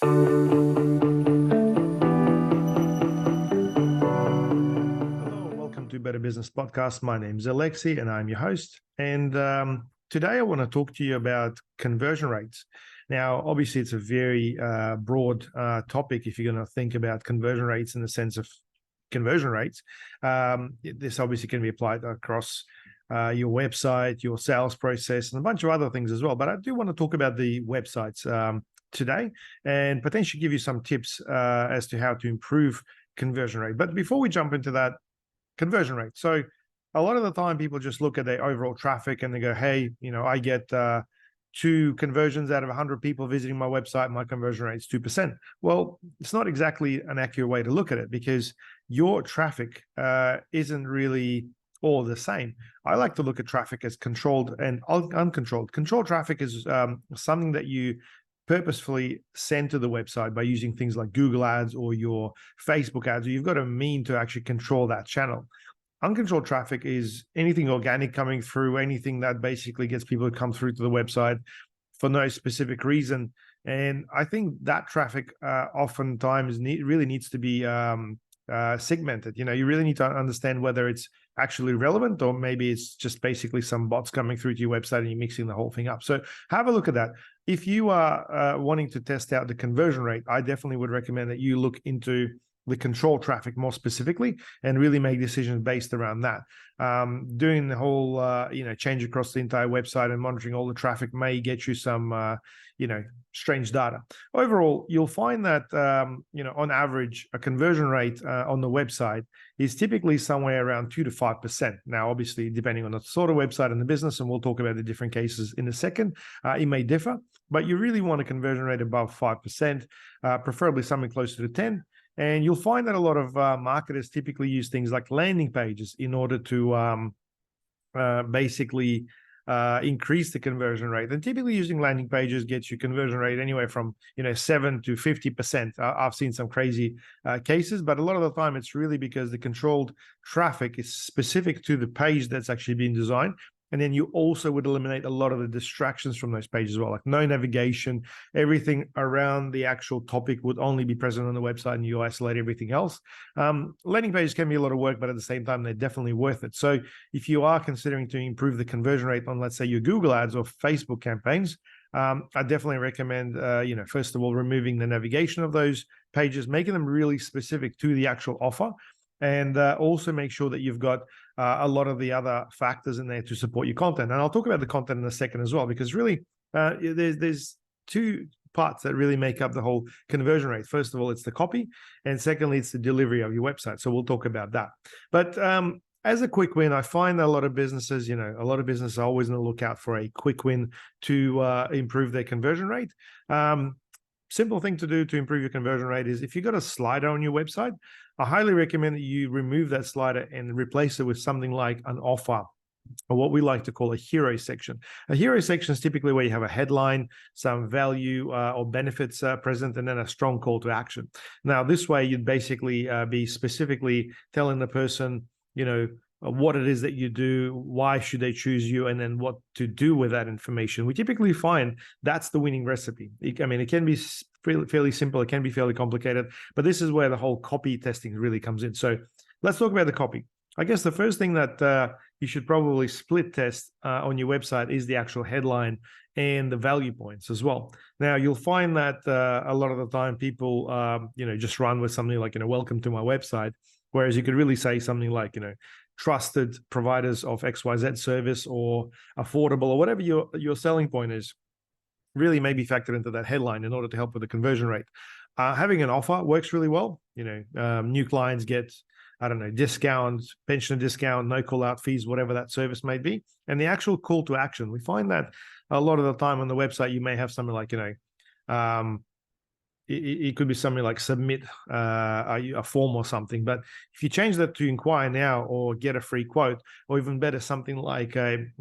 Hello, welcome to Better Business Podcast. My name is Alexi and I'm your host. And today I want to talk to you about conversion rates. Now, obviously, it's a very broad topic if you're going to think about conversion rates in the sense of conversion rates. This obviously can be applied across your website, your sales process, and a bunch of other things as well. But I do want to talk about the websites today and potentially give you some tips as to how to improve conversion rate. But before we jump into that, conversion rate. So a lot of the time people just look at their overall traffic and they go, hey, I get 2 conversions out of 100 people visiting my website, my conversion rate is 2%. Well, it's not exactly an accurate way to look at it because your traffic isn't really all the same. I like to look at traffic as controlled and uncontrolled. Controlled traffic is something that you purposefully send to the website by using things like Google ads or your Facebook ads, or you've got a mean to actually control that channel. Uncontrolled traffic is anything organic coming through, anything that basically gets people to come through to the website for no specific reason. And I think that traffic oftentimes really needs to be segmented. You really need to understand whether it's actually relevant or maybe it's just basically some bots coming through to your website and you're mixing the whole thing up. So have a look at that. If you are wanting to test out the conversion rate, I definitely would recommend that you look into the control traffic more specifically and really make decisions based around that. Doing the whole, change across the entire website and monitoring all the traffic may get you some, strange data. Overall, you'll find that, on average, a conversion rate on the website is typically somewhere around 2 to 5%. Now, obviously, depending on the sort of website and the business, and we'll talk about the different cases in a second, it may differ, but you really want a conversion rate above 5%, preferably something closer to 10. And you'll find that a lot of marketers typically use things like landing pages in order to basically increase the conversion rate. And typically using landing pages gets you conversion rate anywhere from 7 to 50%. I've seen some crazy cases, but a lot of the time it's really because the controlled traffic is specific to the page that's actually been designed. And then you also would eliminate a lot of the distractions from those pages as well, like no navigation, everything around the actual topic would only be present on the website and you isolate everything else. Landing pages can be a lot of work, but at the same time, they're definitely worth it. So if you are considering to improve the conversion rate on, let's say, your Google ads or Facebook campaigns, I definitely recommend, first of all, removing the navigation of those pages, making them really specific to the actual offer. And also make sure that you've got a lot of the other factors in there to support your content. And I'll talk about the content in a second as well, because really there's 2 parts that really make up the whole conversion rate. First of all, it's the copy. And secondly, it's the delivery of your website. So we'll talk about that. But as a quick win, I find that a lot of businesses are always on the lookout for a quick win to improve their conversion rate. Simple thing to do to improve your conversion rate is if you've got a slider on your website, I highly recommend that you remove that slider and replace it with something like an offer, or what we like to call a hero section. A hero section is typically where you have a headline, some value or benefits present, and then a strong call to action. Now, this way, you'd basically be specifically telling the person, what it is that you do, why should they choose you, and then what to do with that information. We typically find that's the winning recipe. It can be fairly simple, it can be fairly complicated, but this is where the whole copy testing really comes in. So let's talk about the copy. I guess the first thing that you should probably split test on your website is the actual headline and the value points as well. Now, you'll find that a lot of the time people, just run with something like, welcome to my website, whereas you could really say something like, trusted providers of XYZ service or affordable or whatever your selling point is, really maybe factor into that headline in order to help with the conversion rate. Having an offer works really well. New clients get, discount, pensioner discount, no call out fees, whatever that service may be. And the actual call to action, we find that a lot of the time on the website, you may have something like, it could be something like submit a form or something. But if you change that to inquire now or get a free quote, or even better, something like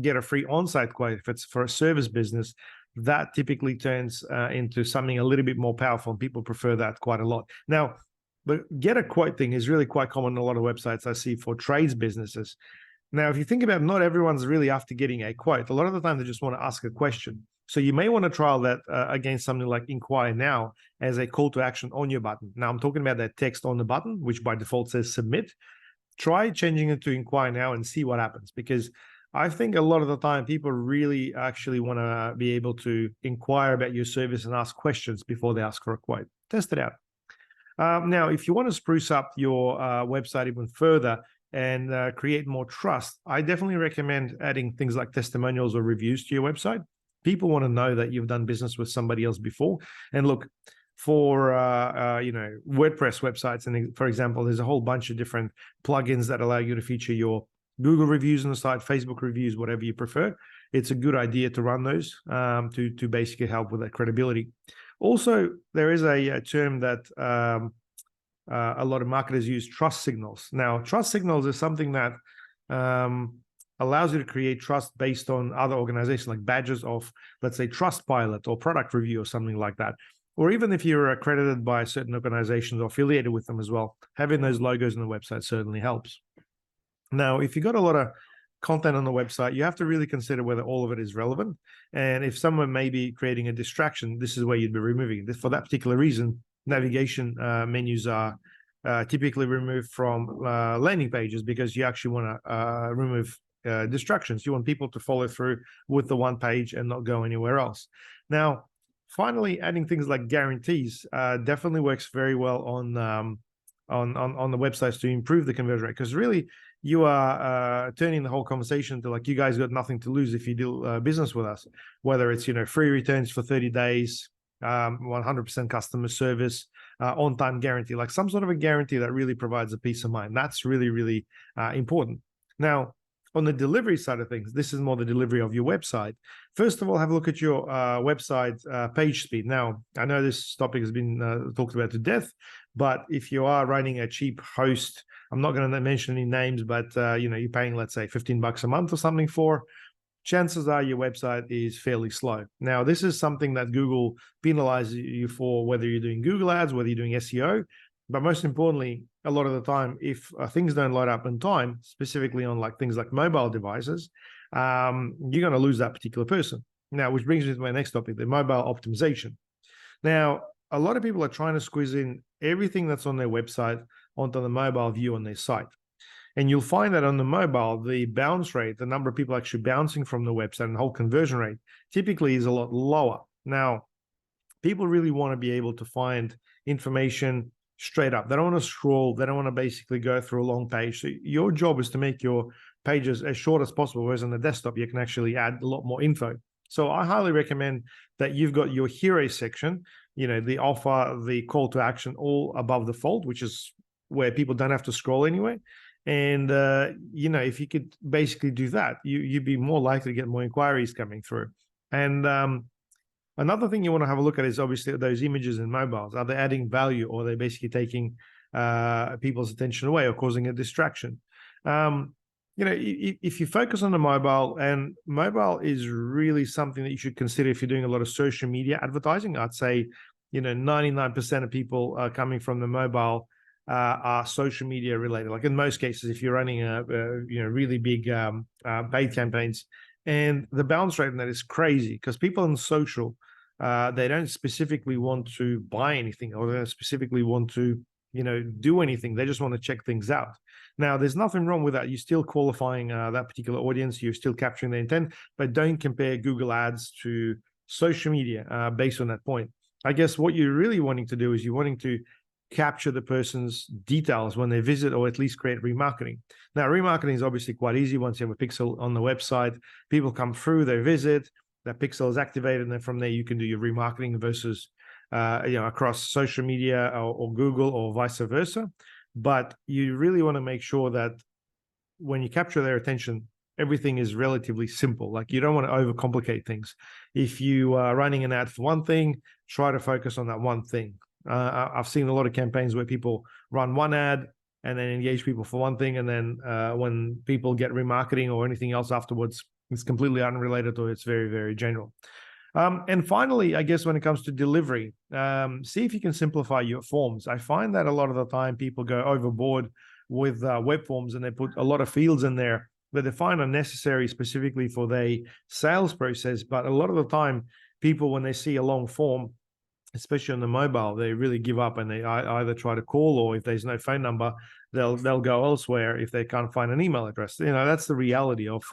get a free on-site quote if it's for a service business, that typically turns into something a little bit more powerful, and people prefer that quite a lot. Now, the get a quote thing is really quite common on a lot of websites I see for trades businesses. Now, if you think about it, not everyone's really after getting a quote. A lot of the time, they just want to ask a question. So you may want to trial that against something like Inquire Now as a call to action on your button. Now I'm talking about that text on the button, which by default says submit. Try changing it to Inquire Now and see what happens, because I think a lot of the time people really actually want to be able to inquire about your service and ask questions before they ask for a quote. Test it out. Now, if you want to spruce up your website even further and create more trust, I definitely recommend adding things like testimonials or reviews to your website. People want to know that you've done business with somebody else before. And look, for WordPress websites, and for example, there's a whole bunch of different plugins that allow you to feature your Google reviews on the site, Facebook reviews, whatever you prefer. It's a good idea to run those to basically help with that credibility. Also, there is a term that a lot of marketers use, trust signals. Now, trust signals is something that allows you to create trust based on other organizations, like badges of, let's say, Trustpilot or product review or something like that. Or even if you're accredited by certain organizations or affiliated with them as well, having those logos on the website certainly helps. Now, if you've got a lot of content on the website, you have to really consider whether all of it is relevant. And if someone may be creating a distraction, this is where you'd be removing it. For that particular reason, navigation menus are typically removed from landing pages, because you actually want to remove distractions. You want people to follow through with the one page and not go anywhere else. Now, finally, adding things like guarantees definitely works very well on the websites to improve the conversion rate, because really you are turning the whole conversation to like, you guys got nothing to lose if you do business with us, whether it's free returns for 30 days, 100% customer service, on-time guarantee, like some sort of a guarantee that really provides a peace of mind. That's really, really important. Now, on the delivery side of things, this is more the delivery of your website. First of all, have a look at your website page speed. Now, I know this topic has been talked about to death, but if you are running a cheap host, I'm not going to mention any names, but you're paying, let's say, $15 a month or something for, chances are your website is fairly slow. Now, this is something that Google penalizes you for, whether you're doing Google ads, whether you're doing SEO. But most importantly, a lot of the time, if things don't load up in time, specifically on things like mobile devices, you're going to lose that particular person. Now, which brings me to my next topic, the mobile optimization. Now, a lot of people are trying to squeeze in everything that's on their website onto the mobile view on their site. And you'll find that on the mobile, the bounce rate, the number of people actually bouncing from the website and the whole conversion rate typically is a lot lower. Now, people really want to be able to find information straight up. They don't want to scroll. They don't want to basically go through a long page. So your job is to make your pages as short as possible, whereas on the desktop, you can actually add a lot more info. So I highly recommend that you've got your hero section, the offer, the call to action, all above the fold, which is where people don't have to scroll anyway. And, if you could basically do that, you'd be more likely to get more inquiries coming through. And another thing you want to have a look at is obviously those images in mobiles. Are they adding value, or are they basically taking people's attention away or causing a distraction? If you focus on the mobile, and mobile is really something that you should consider if you're doing a lot of social media advertising. I'd say, 99% of people coming from the mobile are social media related. Like in most cases, if you're running a really big paid campaigns, and the bounce rate on that is crazy, because people on social, they don't specifically want to buy anything, or they don't specifically want to do anything. They just want to check things out. Now, there's nothing wrong with that. You're still qualifying that particular audience. You're still capturing their intent, but don't compare Google ads to social media based on that point. I guess what you're really wanting to do is you're wanting to capture the person's details when they visit, or at least create remarketing. Now, remarketing is obviously quite easy. Once you have a pixel on the website, people come through, they visit, that pixel is activated, and then from there you can do your remarketing versus across social media or Google or vice versa. But you really want to make sure that when you capture their attention, everything is relatively simple. Like, you don't want to overcomplicate things. If you are running an ad for one thing, try to focus on that one thing. I've seen a lot of campaigns where people run one ad and then engage people for one thing, and then when people get remarketing or anything else afterwards, it's completely unrelated, or it's very, very general. And finally, I guess when it comes to delivery, see if you can simplify your forms. I find that a lot of the time people go overboard with web forms, and they put a lot of fields in there that they find are necessary specifically for their sales process. But a lot of the time, people, when they see a long form, especially on the mobile, they really give up and they either try to call, or if there's no phone number, they'll go elsewhere if they can't find an email address. That's the reality of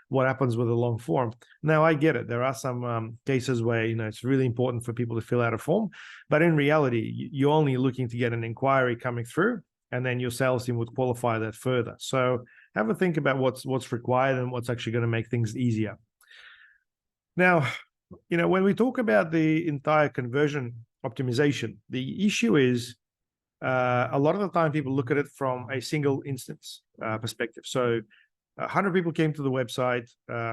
what happens with a long form. Now, I get it. There are some cases where it's really important for people to fill out a form, but in reality, you're only looking to get an inquiry coming through, and then your sales team would qualify that further. So have a think about what's required and what's actually going to make things easier. Now, when we talk about the entire conversion optimization, the issue is a lot of the time people look at it from a single instance perspective. So 100 people came to the website,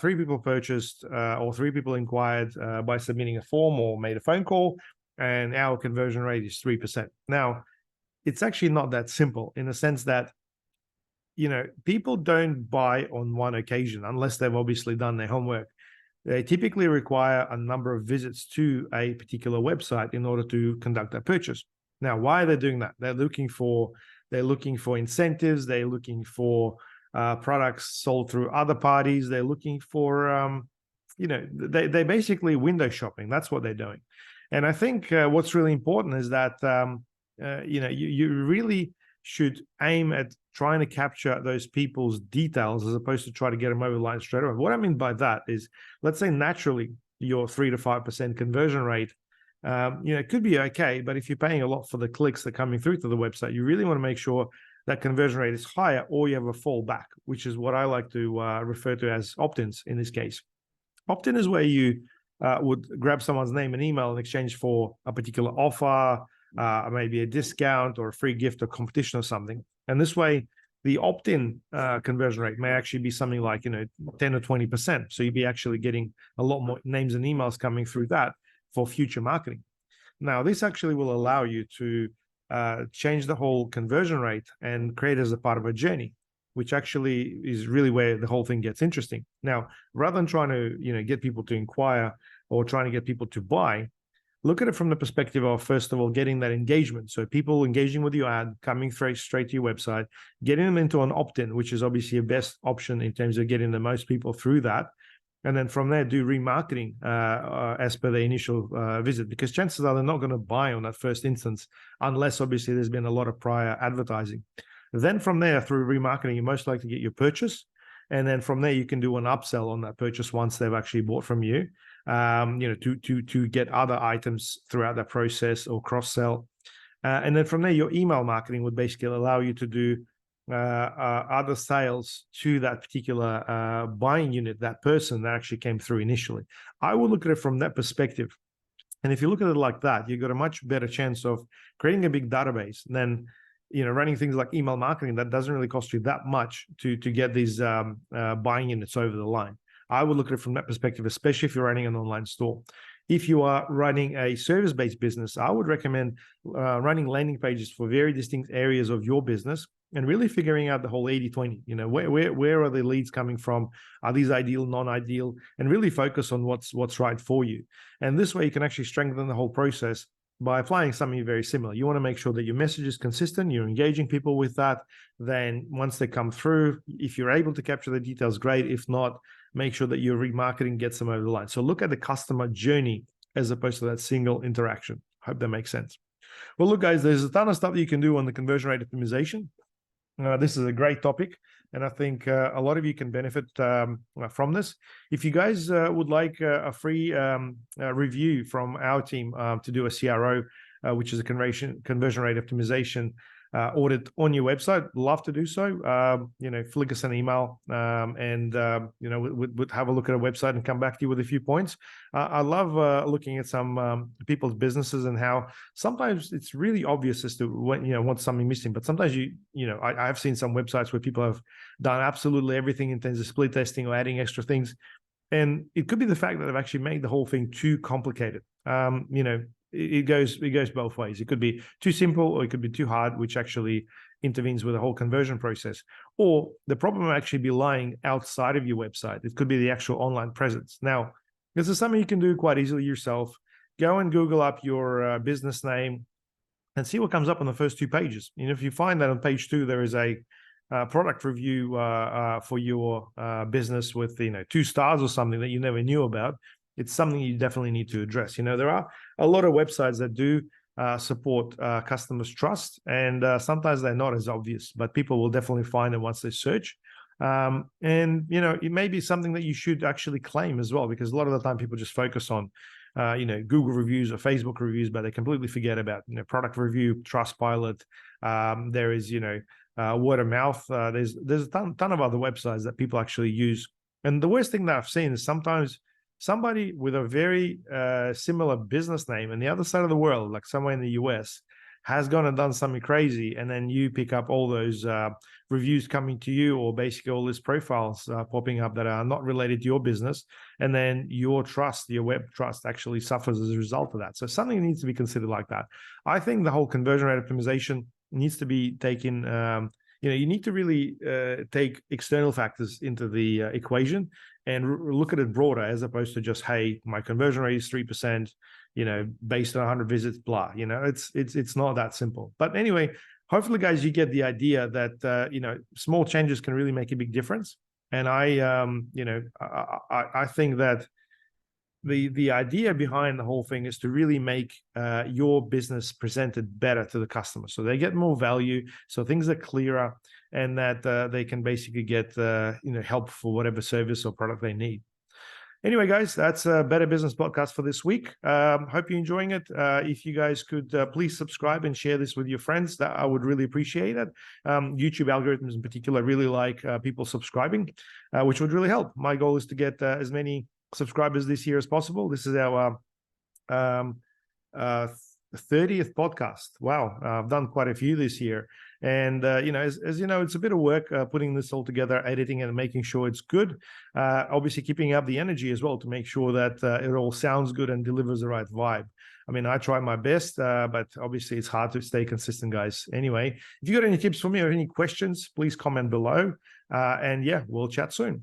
3 people purchased, or 3 people inquired by submitting a form or made a phone call, and our conversion rate is 3%. Now, it's actually not that simple, in the sense that people don't buy on one occasion unless they've obviously done their homework. They typically require a number of visits to a particular website in order to conduct that purchase. Now, why are they doing that? They're looking for incentives. They're looking for products sold through other parties. They're looking for, they basically window shopping. That's what they're doing. And I think what's really important is that, you really should aim at trying to capture those people's details as opposed to try to get them over the line straight away. What I mean by that is, let's say naturally your 3 to 5% conversion rate, it could be okay, but if you're paying a lot for the clicks that are coming through to the website, you really want to make sure that conversion rate is higher, or you have a fallback, which is what I like to refer to as opt-ins in this case. Opt-in is where you would grab someone's name and email in exchange for a particular offer, maybe a discount or a free gift or competition or something. And this way, the opt-in conversion rate may actually be something like 10 or 20%. So you'd be actually getting a lot more names and emails coming through that for future marketing. Now, this actually will allow you to change the whole conversion rate and create as a part of a journey, which actually is really where the whole thing gets interesting. Now, rather than trying to get people to inquire or trying to get people to buy, look at it from the perspective of, first of all, getting that engagement. So people engaging with your ad, coming straight to your website, getting them into an opt-in, which is obviously your best option in terms of getting the most people through that. And then from there, do remarketing as per the initial visit, because chances are they're not going to buy on that first instance unless obviously there's been a lot of prior advertising. Then from there, through remarketing, you're most likely to get your purchase. And then from there, you can do an upsell on that purchase once they've actually bought from you. To get other items throughout that process or cross-sell. And then from there, your email marketing would basically allow you to do other sales to that particular buying unit, that person that actually came through initially. I would look at it from that perspective. And if you look at it like that, you've got a much better chance of creating a big database than running things like email marketing that doesn't really cost you that much to get these buying units over the line. I would look at it from that perspective, especially if you're running an online store. If you are running a service-based business, I would recommend running landing pages for very distinct areas of your business and really figuring out the whole 80-20. Where are the leads coming from? Are these ideal, non-ideal? And really focus on what's right for you. And this way, you can actually strengthen the whole process by applying something very similar. You want to make sure that your message is consistent, you're engaging people with that. Then once they come through, if you're able to capture the details, great. If not, make sure that your remarketing gets them over the line. So look at the customer journey as opposed to that single interaction. Hope that makes sense. Well, look, guys, there's a ton of stuff that you can do on the conversion rate optimization. This is a great topic, and I think a lot of you can benefit from this. If you guys would like a free review from our team to do a CRO, which is a conversion rate optimization audit on your website, love to do so. Flick us an email and we'd have a look at a website and come back to you with a few points. I love looking at some people's businesses and how sometimes it's really obvious as to what's something missing, but sometimes I've seen some websites where people have done absolutely everything in terms of split testing or adding extra things, and it could be the fact that they've actually made the whole thing too complicated. It goes both ways. It could be too simple or it could be too hard, which actually intervenes with the whole conversion process. Or the problem will actually be lying outside of your website. It could be the actual online presence. Now, this is something you can do quite easily yourself. Go and Google up your business name and see what comes up on the first 2 pages. If you find that on page 2, there is a product review for your business with 2 stars or something that you never knew about, it's something you definitely need to address. There are a lot of websites that do support customers' trust, and sometimes they're not as obvious, but people will definitely find it once they search. And it may be something that you should actually claim as well, because a lot of the time people just focus on Google reviews or Facebook reviews, but they completely forget about product review, Trustpilot. There is word of mouth. There's a ton of other websites that people actually use. And the worst thing that I've seen is sometimes somebody with a very similar business name in the other side of the world, like somewhere in the US, has gone and done something crazy, and then you pick up all those reviews coming to you, or basically all these profiles popping up that are not related to your business, and then your web trust actually suffers as a result of that. So something needs to be considered like that. I think the whole conversion rate optimization needs to be taken. You need to really take external factors into the equation and look at it broader, as opposed to just, hey, my conversion rate is 3%, based on 100 visits, blah. It's not that simple. But anyway, hopefully, guys, you get the idea that small changes can really make a big difference. And I think that the idea behind the whole thing is to really make your business presented better to the customer, so they get more value, so things are clearer, and that they can basically get help for whatever service or product they need. Anyway, guys, that's a Better Business podcast for this week. Hope you're enjoying it. If you guys could please subscribe and share this with your friends, that I would really appreciate it. YouTube algorithms in particular really like people subscribing, which would really help. My goal is to get as many subscribers this year as possible. This is our 30th podcast. Wow, I've done quite a few this year. And, as you know, it's a bit of work putting this all together, editing and making sure it's good. Obviously, keeping up the energy as well to make sure that it all sounds good and delivers the right vibe. I mean, I try my best, but obviously it's hard to stay consistent, guys. Anyway, if you got any tips for me or any questions, please comment below. And yeah, we'll chat soon.